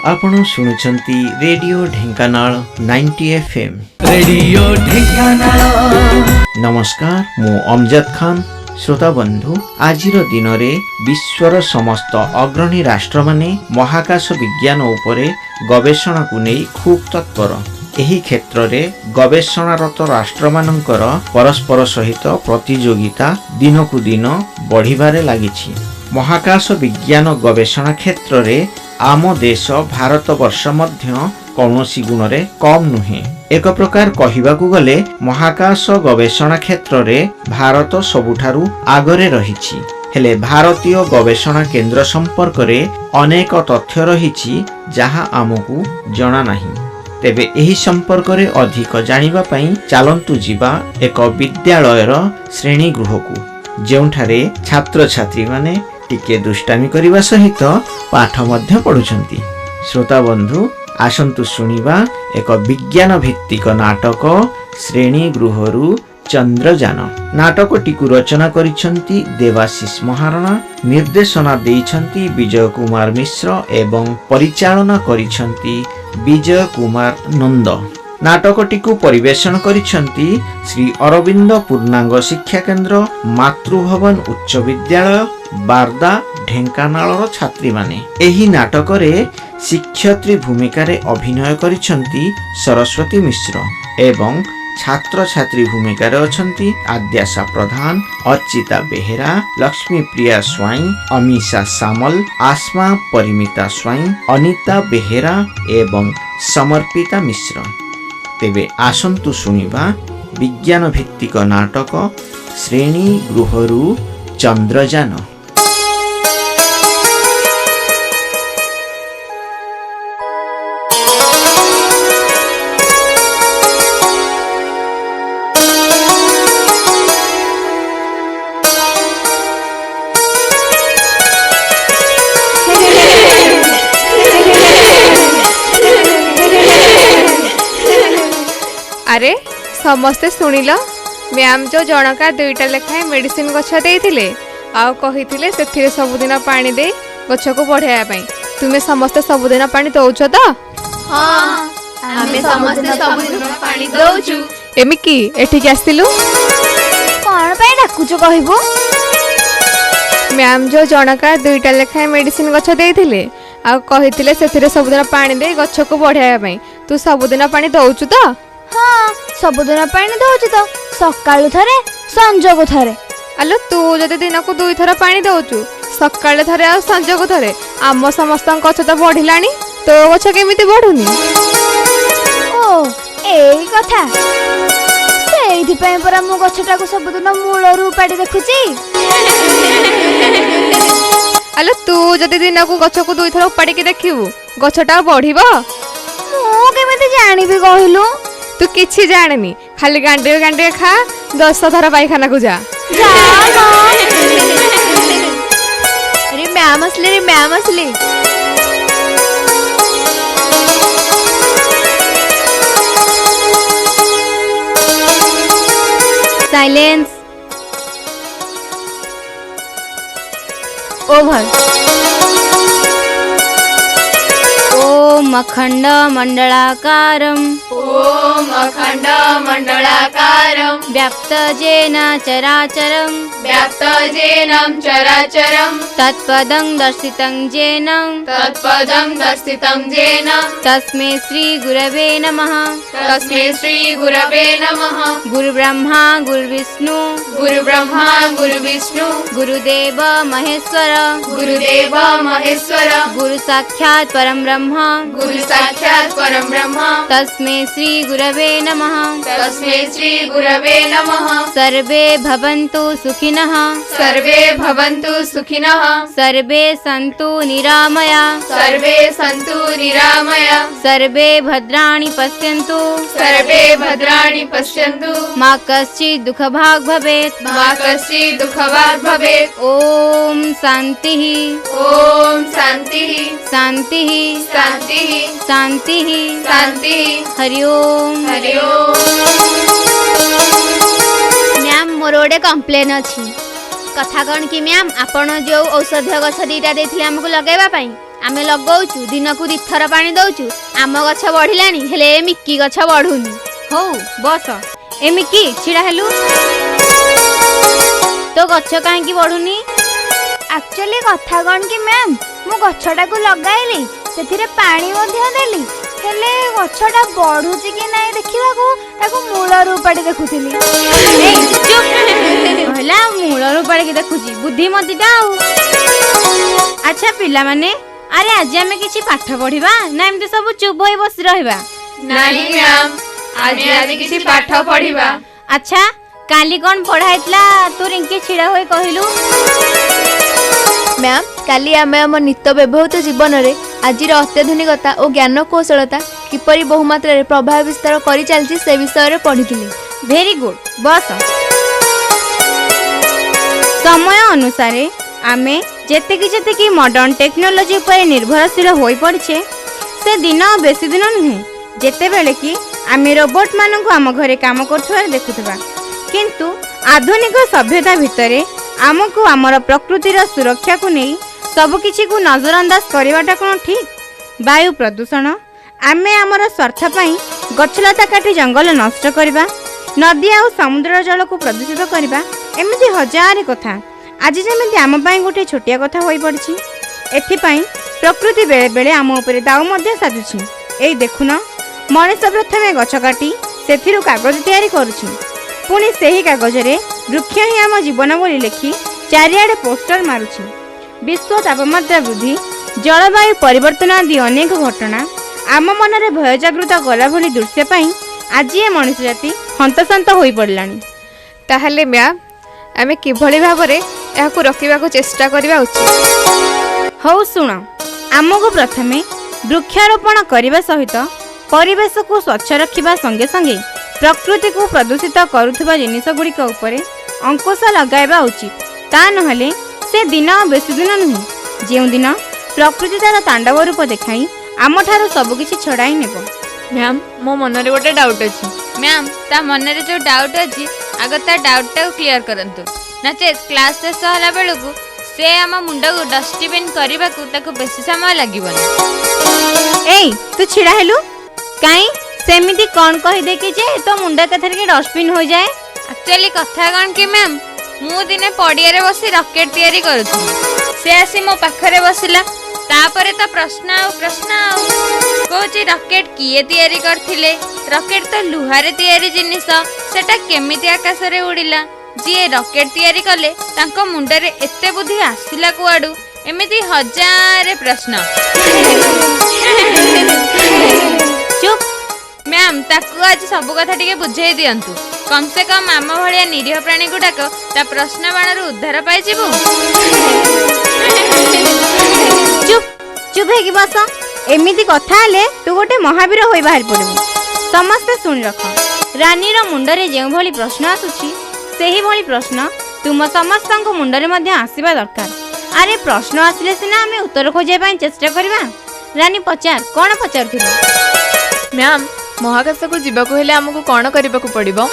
आपण शुणुचंती radio Dhenkanal 90 FM। Radio Dhenkanal. नमस्कार, मु अमजद खान। श्रोता बंधु, आजिर दिन रे विश्वर समस्त अग्रणी राष्ट्र माने महाकाश विज्ञान उपरे गवेषणा को नहीं खूब तत्पर। एही क्षेत्र रे गवेषणारत राष्ट्र मानकर परस्पर सहित प्रतियोगिता दिनकु दिन बढ़िबारे लागिछि। महाकाश विज्ञान गवेषणा क्षेत्र रे आम देश भारत वर्ष मध्य कौनसी गुण रे कम नुहे। एक प्रकार कहिबाकू गले महाकाश गवेषणा क्षेत्र रे भारत सबुठारु आगरे रहिछि। हेले भारतीय गवेषणा केंद्र संपर्क रे अनेक तथ्य रहिछि जहा आमकू जणा नाही। तेबे एही संपर्क रे अधिक जानिबा पई चालंतु जिबा एक विद्यालयर श्रेणी गृहकू, जेउठारे छात्र छात्री माने टिके दुष्टामी करिबा सहित पाठ मध्य पढुछंती। श्रोता बंधु, आसंतु सुनिबा एक विज्ञान भित्तिक नाटक श्रेणी गृहरु चंद्रयान। नाटकटिकु रचना करिछंती देवाशीष महाराणा, निर्देशना देइछंती विजय कुमार मिश्र एवं परिचालना करिछंती विजय कुमार नंद। नाटकटिकु परिवेषण करिछंती श्री अरविंद पूर्णांग शिक्षा केंद्र मातृभवन उच्च विद्यालय बारदा ढेंकानाल छात्री माने। एही नाटक रे शिक्षयित्री भूमिका रे अभिनय करिछंती सरस्वती मिश्र एवं छात्र छात्री भूमिका रे अछंती आद्याशा प्रधान, अर्चिता बेहेरा, लक्ष्मी प्रिया स्वाई, अमीषा सामल, आसमा परिमिता स्वाई, अनिता बेहेरा एवं समर्पिता मिश्र। तेबे आसंतु सुनिबा विज्ञान भित्तिक नाटक श्रेणी गृहरु चंद्रयान। अरे समस्ते शुणिल, मैम जो जनका दुईटा लेखाएं मेडिसिन गछ देइथिले आ कहिथिले सेथिरे सबुदिन पानी दे गछ को बढ़ाया पई। तुमे समस्ते सबुदिन पानी दउछ त? हां, आमे समस्ते सबुदिन पानी दउछु। एमि की एठिक आस्तिलु कोन पई डाकुछु कहिबो? मैम जो जनका दुईटा लेखाएं मेडिसिन गछ देइथिले आ कहिथिले सेथिरे सबुदिन पानी दे गछ को बढ़ाया पई। तू सबुदिन पानी दउछु त? हाँ, सबुदिन पानी दउछु त, सकाळु थरे संजको थरे। आलो तू जदि दिन को दुई थर पानी दउछु, सकाळे थरे आ संजको थरे, आम समस्तन गछ त बढ़िलानी, तो गछ केमिति बढ़ुनी? ओ एई कथा, सेइथि पई परा मु गछटा को सबुदिन मूलरू उपाडी देखुची। आलो तू जदि दिन को गछ को दुई थर उपाडी के देखिबु, गछटा बढ़िबो? मु केमिति जानिबि कहिलु? तू किछि जानिनी, खाली गांडे गांडे खा, 10 थर पायखाना को जा। अरे मैम असली, रे मैम असली। साइलेंस। ओवर। ओम अखंड मंडलाकारं, ओम अखंड मंडलाकारं, व्याप्त येन चराचरं, व्याप्त येन चराचरं, तत्पदं दर्शितं येन, तत्पदं दर्शितं येन, तस्मै श्री गुरवे नमः। तस्मै श्री गुरवे नमः। गुरुब्रह्मा गुरुविष्णु, गुरुब्रह्मा गुरुविष्णु, गुरुदेव महेश्वर, गुरुदेव महेश्वर, गुरु साक्षात् परं ब्रह्म, गुरु साक्षात् परं ब्रह्म। तस्मै श्री गुरवे नमः। तस्मै श्री गुरवे नमः। सर्वे भवन्तु सुखिनः, सर्वे भवन्तु सुखिनः, सर्वे सन्तु निरामया, सर्वे सन्तु निरामया, सर्वे भद्राणि पश्यन्तु, सर्वे भद्राणि पश्यन्तु, मा कश्चित् दुःखभाग् भवेत्, मा कश्चित् दुःखभाग् भवेत्। ओम शान्तिः, ओम शान्तिः, शान्तिः, शान्तिः, शान्तिः, शान्तिः। हरि ओम। हरि ओम। मैम मोर गोटे कंप्लेन अच्छी। कथा कौन कि मैम आपण जो औषधीय गछ दीटा देथिले हमको लगेबा पई आमे लगाउछु दिनकू 2 थर पानी दउछु आम गछ बढ़िलानी हेले ए मिक्की गछ बढ़ुनी। हौ बस ए मिक्की छिड़ा हेलु तो गछ काहेकि बढ़ुनी? एक्चुअली कथा कौन कि मैम मु गछटा को लगाइली सेथिरे पानी मध्य देली हेले गछटा बढ़ुची कि नाही देखिबा को ताको मूलर उपाड़ी देखुथिली। कहला मूलर उपाड़ी के देखुची बुद्धि मतिटा आउ। अच्छा पिला माने अरे आज आमे किछि पाठ पढिबा ना एमती सब चुप होई बसी रहबा? नहीं मैम आज किसी पाठ पढ़िबा। अच्छा काली कौन पढ़ाइतला तू रिंके छिड़ा होई कहिलु? मैम काली आमे आम नित्य व्यवहृत जीवन में आज अत्याधुनिकता और ज्ञान कौशलता किपरि बहुमात्रा प्रभाव विस्तार करी चलछि से विषय रे पढ़िथिली। वेरी गुड बस। समय अनुसार आमे जेतिकी मॉडर्न टेक्नोलोजी पर निर्भरशील होई पड़छे से दिन बेसी दिन नुहे जेतेबेले कि आमे रोबोट मानक आम घरे काम करथुवार देखुथबा किंतु आधुनिक सभ्यता भितरे आमको आमर प्रकृतिर सुरक्षा को नहीं सबु किछि को नजरअंदाज करवाटा कोन ठीक? वायु प्रदूषण आमे आमर स्वार्थ पई गछलता काटी जंगल नष्ट करबा नदी आ समुद्र जल को प्रदूषित करबा एमिति हजार कथा आज जेमिति आम पई गोटे छोटिया कथा होई पड़छि। एथि पई प्रकृति बेले बेले आम ऊपर दाउ मध्ये साजुछि। एई देखुन मनुष्य प्रथमे गछ काटी सेथिरु कागज तैयारी करूछि पुणी सेही कागज रे वृक्ष ही आम जीवन बोली लिखि चारिआडे पोस्टर मारुछि। विश्व तापमात्रा वृद्धि जलवायु परिवर्तन आदि अनेक घटना आम मनरे भय जागृत कला भली दृश्य पाई आज ये मनुष्य जाति हंतसंत होई पड़लानी। ताहले मैम आमे किभଳି भाबरे याकू रखिबा को चेष्टा करबा उचित? हौ सुन आमको प्रथमे वृक्षारोपण करने सहित परिवेश को स्वच्छ रखिबा संगे संगे प्रकृति को प्रदूषित करुथुबा जिनिस गुड़िक उपरे अंकुश लगाइबा उचित। ता नहले से दिन बेसी दिन नुहे जेउ दिन प्रकृति तार तांडव रूप देखाई आम ठारू सबकिछि छड़ाई नेब। मैम मो मन रे गोटे डाउट अछि। मैम ता मन रे जो डाउट अछि आग ता डाउट टा क्लियर करंतु नचे क्लास शेष होला बेलकु से आम मुंड को डस्टबिन करबा को ताको बेसी समय लागिबन। एई तू छिड़ा हेलु काई सेमिति कौन कहि दे कि जे तो मुंड कथर के डस्टबिन हो जाए? एक्चुअली कथा कौन कि मैम मु दिने पड़िया रे बसी रॉकेट तैयारी करूथि से आसी मो पाखरे बसिला तापरे तो प्रश्न कोची रॉकेट किए तैयारी करथिले रॉकेट तो लुहारे तैयारी जिनिस सेटा केमिति आकाश रे उड़िला जी रॉकेट तैयारी कले तांको मुंडे रे एते बुद्धि आसिला कुआडू एमिति हजार प्रश्न। चुप मैम ताकू आज सब कथा टिके बुझाई दियंतु कम से कम आम भलिया निरीह प्राणी गुडाक ता प्रश्न बाणर उद्धार पाई जिवु। चुप चुप है कि बस एमिति कथा हेले तू गोटे महावीर होई बाहर पड़बू। समस्ते सुन रख रानीर मुंडरे जेउ भली प्रश्न आसुछि सेही भली प्रश्न तुम समस्तଙ୍କ मुंडरे मध्ये आसीबा दरकार। अरे प्रश्न आसिले सिना हमें उत्तर खोजे पई चेष्टा करबा। रानी पचार कोन पचारथिलो? मैम महाकाश को जीवा को हेले हमको कौन करबा को पड़िबो?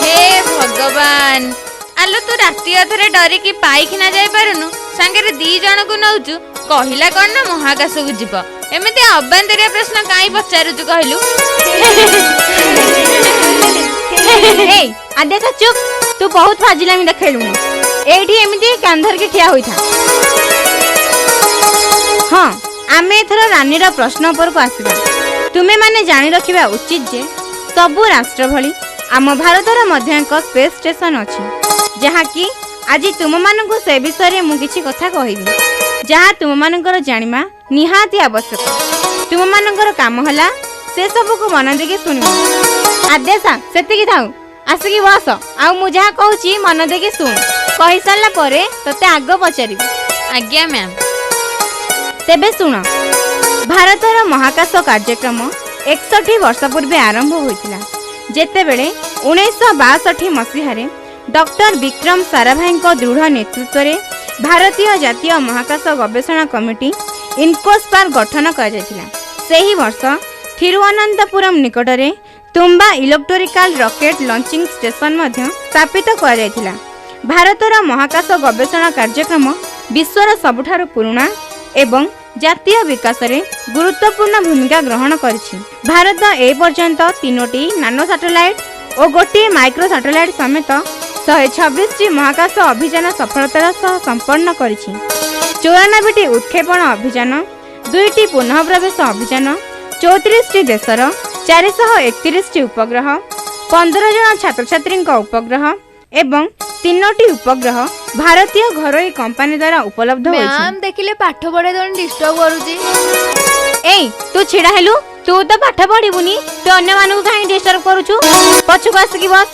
हे भगवान आलो तू राती अधरे डरी की पाइक ना जाई पारुनु संगे दी जण को नउचु कहिला कोन ना महाकाश को जीव एमिति अबांतरिया प्रश्न काई पचारुचु कहलु? ए आदेसा चुप तू बहुत फाजिलामी देखैलु एठी एमिति कांधर के ठिया होई था। हां आमे एथर रानीर प्रश्न पर को आसीबा। तुमे माने जानि रखिबा उचित जे सबु राष्ट्र भली आम भारतर मध्य एक स्पेस स्टेशन अछि जहा कि आज तुम मानकु से विषय रे मु किछि कथा कहिबी जहा तुम मानकर जानिमा निहाती आवश्यक। तुम मानकर काम हला से सब को मन देके सुनिबो। आदेशा सेति कि थाउ आसिकी बस आ मु जहा कहूची मन देके सुन कहि सारला परे तते आग पचारिबी। आज्ञा मैम। तेबे सुन भारतर महाकाश कार्यक्रम 61 वर्ष पूर्वे आरंभ होइतिला जेतेबेले 1962 मसीहारे डॉक्टर विक्रम साराभाई दृढ़ नेतृत्व में भारतीय जातीय महाकाश गवेषणा कमिटी इनकोस्पार गठन कर सही वर्ष थिरुवनंतपुरम निकटरे Thumba electrical rocket launching station स्थापित कर भारतर महाकाश गवेषणा कार्यक्रम विश्वर सबुठारु पुराणा एवं जातीय विकास रे गुरुत्वपूर्ण भूमिका ग्रहण करिछि। भारत ए पर्यंत 3टी नानो सैटेलाइट और गोटे माइक्रो सैटेलाइट समेत 126टी महाकाश अभियान सफलतार सह संपन्न करिछि। 94टी उत्क्षेपण अभियान, 2टी पुनः प्रवेश अभियान, 34टी देशर 431टी उपग्रह, 15 जन छात्र छात्री उपग्रह एवं 3टी उपग्रह भारतीय घरोई कंपनी द्वारा उपलब्ध होइछि। मैम देखिले पाठ पढ़े तो डिस्टर्ब करूची। एई तू छिड़ा हेलु, तू तो पाठ पढ़िबुनी, तू अन्य मानू काहे डिस्टर्ब करूछु? पछुक आसिकी बस।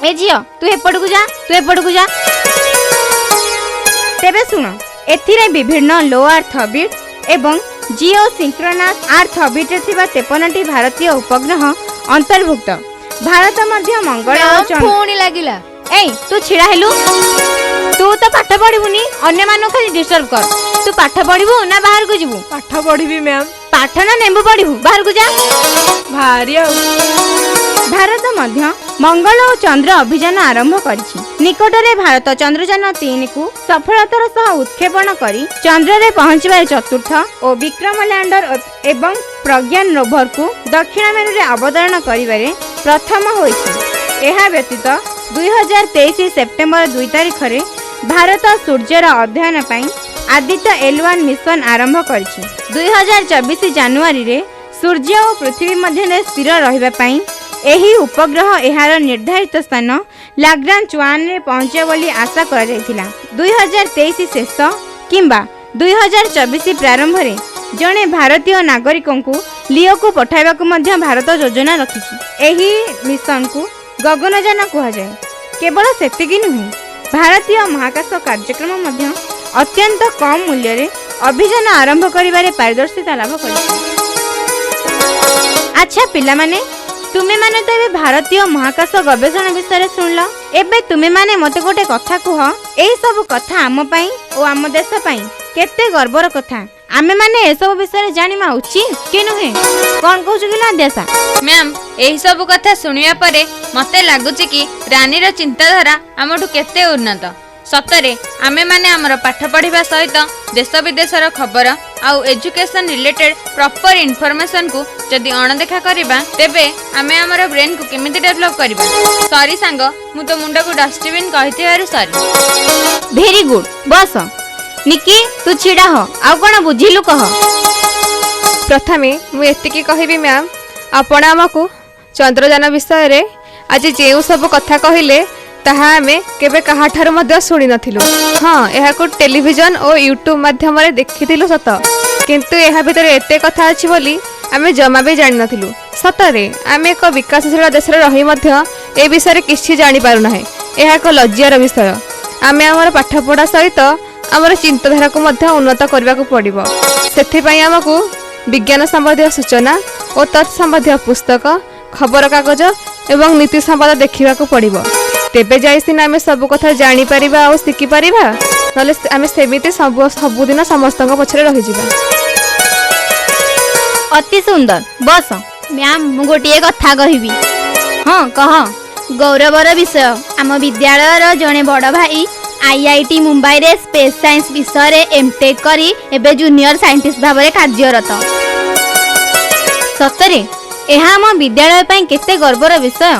ए झियो तू एपटकू जा, तू एपटकू जा। तेबे सुन, एथिरे विभिन्न लो अर्थ ऑर्बिट एवं जियो सिंक्रोनस अर्थ ऑर्बिट रे थिबा 53टी भारतीय उपग्रह अंतर्भुक्त। भारत मध्य मंगल और चंद्र पुणी लागिला। एई तू छिड़ा हेलु, तू तो पाठ पढ़िबुनी, अन्य मानू खाली डिस्टर्ब कर। तू पाठ पढ़िबु ना बाहर को जिबु? पाठ पढ़िबी मैम। पाठ ना नेबु पढ़िबु? बाहर को जा। भारी भारत मध्य मंगल और चंद्र अभियान आरंभ करिछि। निकटरे भारत चंद्रयान 3 को सफलतार सह उत्क्षेपण करी चंद्र रे पहुंचबार चतुर्थ और विक्रम लैंडर एवं प्रज्ञान रोवर को दक्षिण मेरु रे अवतरण करिबारे प्रथम होइछि। एहा व्यतीत 2023 सेप्टेम्बर 2 तारिख रे भारत सूर्यर अध्ययन पई आदित्य L1 मिशन आरंभ करिछि। 2024 जनवरी रे सूर्य और पृथ्वी मध्य स्थिर रहिबा पई एही उपग्रह एहार निर्धारित स्थान लाग्रांज 1 रे पहुंचे बोली आशा करा जायथिला। 2023 शेष किंबा 2024 प्रारंभ रे जणे भारतीय नागरिकों को लियो को पठाइबा को मध्य भारत योजना रखिछि। एही मिशन को गगनयान कहा जाए। केवल सेतिकी नुहे, भारतीय महाकाश कार्यक्रम मध्य अत्यंत कम मूल्य रे अभियान आरंभ करिबारे पारदर्शिता लाभ करिछि। अच्छा पिला माने, तुमे माने तो एबे भारतीय महाकाश गवेषणा विषय सुनल। एबे तुमे माने मते गोटे कथा कुह, एई सब कथा आम पई ओ आम देश पई केते गर्वर कथा। आमे माने ए सब विषय जानिमा उचित कि नुहे? कोन कहछु कि ना देसा? मैम एही सब कथा सुनिया परे मते लागुची कि रानीर चिंताधारा आमठु केते उन्नत। सतरे आमे माने हमर पाठ पढ़िबा सहित देश विदेशर खबर आउ एजुकेशन रिलेटेड प्रॉपर इन्फॉर्मेशन को जदि अणदेखा करिबा तेबे आमे हमर ब्रेन को केमिति डेवलप करिबा। सॉरी सांग, मु तो मुंडा को डस्टबिन कहिथिबारु सॉरी। वेरी गुड, बस। निकी तू छिड़ा हो, आउ कोन बुझिलु कह। प्रथमे मु एतिकी कहिबी मैम, आपण आमको चंद्रयान विषय रे आज जेउ सब कथा कहिले ताहा आमे केबे काहाठार मध्य सुनि नथिलु। हाँ, एहा को टेलीविजन और यूट्यूब माध्यम रे देखिथिलु सत, किंतु एहा भितरे एते कथा अछि बोली आमे जमा भी जानि नथिलु। सतरे आमे एक विकासशील देश रे रही मध्य ए विषय रे किछि जानि पारु नाही। एहा एक लज्जार विषय। आमे हमर पाठ पढ़ा सहित हमर चिंताधारा को मध्य उन्नत करबा को पड़िबो। सेथि पई हमकु विज्ञान संबंधी सूचना और तत्संबंधी पुस्तक, खबर कागज एवं नीति संवाद देखिबा को पड़िबो। तेबे जाई सिना आमे सब कथा जानि परिबा और सिखि परिबा, नले आमे सेमिति सबुदिन समस्तक पछरे रहि जिबा। अति सुंदर, बस। मैम मु गोटे कथा कहबी। हाँ कह। गौरवर विषय, आम विद्यालय जड़े बड़ भाई IIT मुंबई रे स्पेस साइंस विषय रे एमटेक करी एबे जूनियर साइंटिस्ट भाव में कार्यरत। सतरे एहा हम विद्यालय पई केते गर्वर विषय।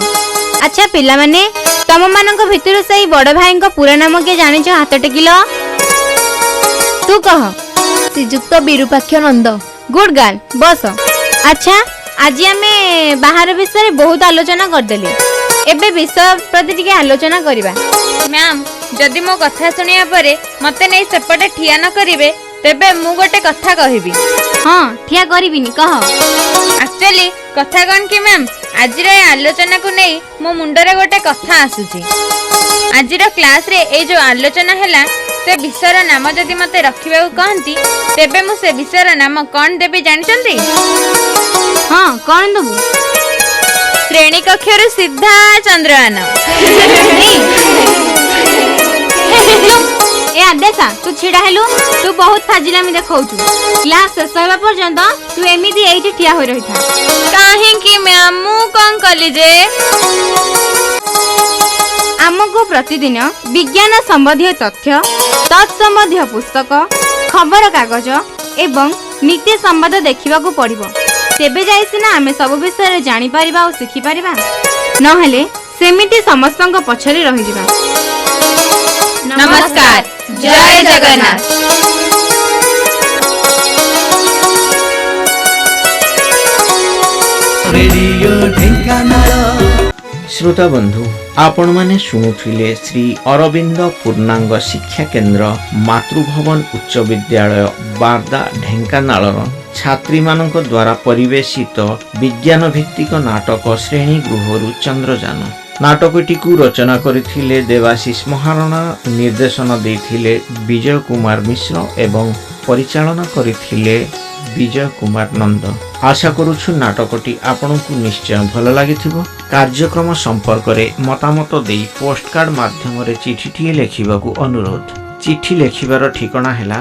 अच्छा पिला माने, तम मानक भितरु सेई बड़ भाई को पूरा नाम के जानिछ? हाथ टेकिलो, तू कह। श्रीजुक्त विरूपाक्ष नंद। गुड गर्ल, बस। अच्छा आज आमे बाहर विषय बहुत आलोचना करदेले, एबे विषय प्रति टिके आलोचना करिबा। मैम जदि मो कथा सुनिया परे मते नै सेपटे ठिया न करिवे तेबे मु गोटे कथा कहिबी। हाँ ठिया करिबिनी, कह। एक्चुअली कथा कौन कि मैम, आज आलोचना को नहीं मो मुंडरे गोटे कथा आसुची। आज क्लास रे ए जो आलोचना हैला से विषयर नाम जदि मते रखिबा को कहंती तेबे मु से विषयर नाम कौन देबी जानचंती? हाँ कौन दबु? श्रेणी कक्षर सीधा चंद्रयान। ए आदेशा तू छिड़ा हेलु, तू बहुत फाजिलामी देखौछु। क्लास शेष होबा पर्यंत तू एमिदी एइठी ठिया होई रहिथा। काहे कि मैम मु कोन कली जे? आमको प्रतिदिन विज्ञान संबंधी तथ्य तत्संबंधी पुस्तक खबर कागज एवं नीति संवाद देखा पड़ो तेबे जाई सिना आमे सब विषय जानी परिबा और शिखि परिबा नहेले सेमिति समस्तंक पछरे रहि जिबा। नमस्कार, जय जगन्नाथ। रेडियो ढेंकानाल श्रोता बंधु आपण माने शुणुथिले श्री अरविंद पूर्णांग शिक्षा केन्द्र मातृभवन उच्च विद्यालय बारदा ढेंकानाल छात्री मानक द्वारा परिवेशित विज्ञान भित्तिक नाटक श्रेणी गृहरु चंद्रजान नाटकटी को रचना करथिले देवाशीष महाराणा निर्देशन देथिले विजय कुमार मिश्र एवं परिचालना करथिले विजय कुमार नंद। आशा करुछु नाटकटी आपनकु निश्चय भल लागिथिबो। कार्यक्रम संपर्क रे मतामत देई पोस्टकार्ड माध्यम रे चिठीटी लेखिबाकू अनुरोध। चिठी लेखिबार ठिकाना हैला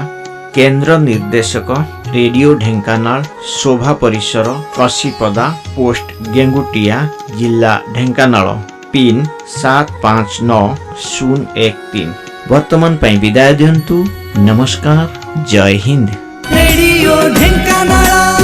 केंद्र निर्देशक रेडियो ढेंकानाल शोभा परिसर कसीपदा पोस्ट गेंगुटिया जिला ढेंकानाल पिन 759013। वर्तमान पई विदाय दियंतु। नमस्कार, जय हिंद। रेडियो ढेंकानाल।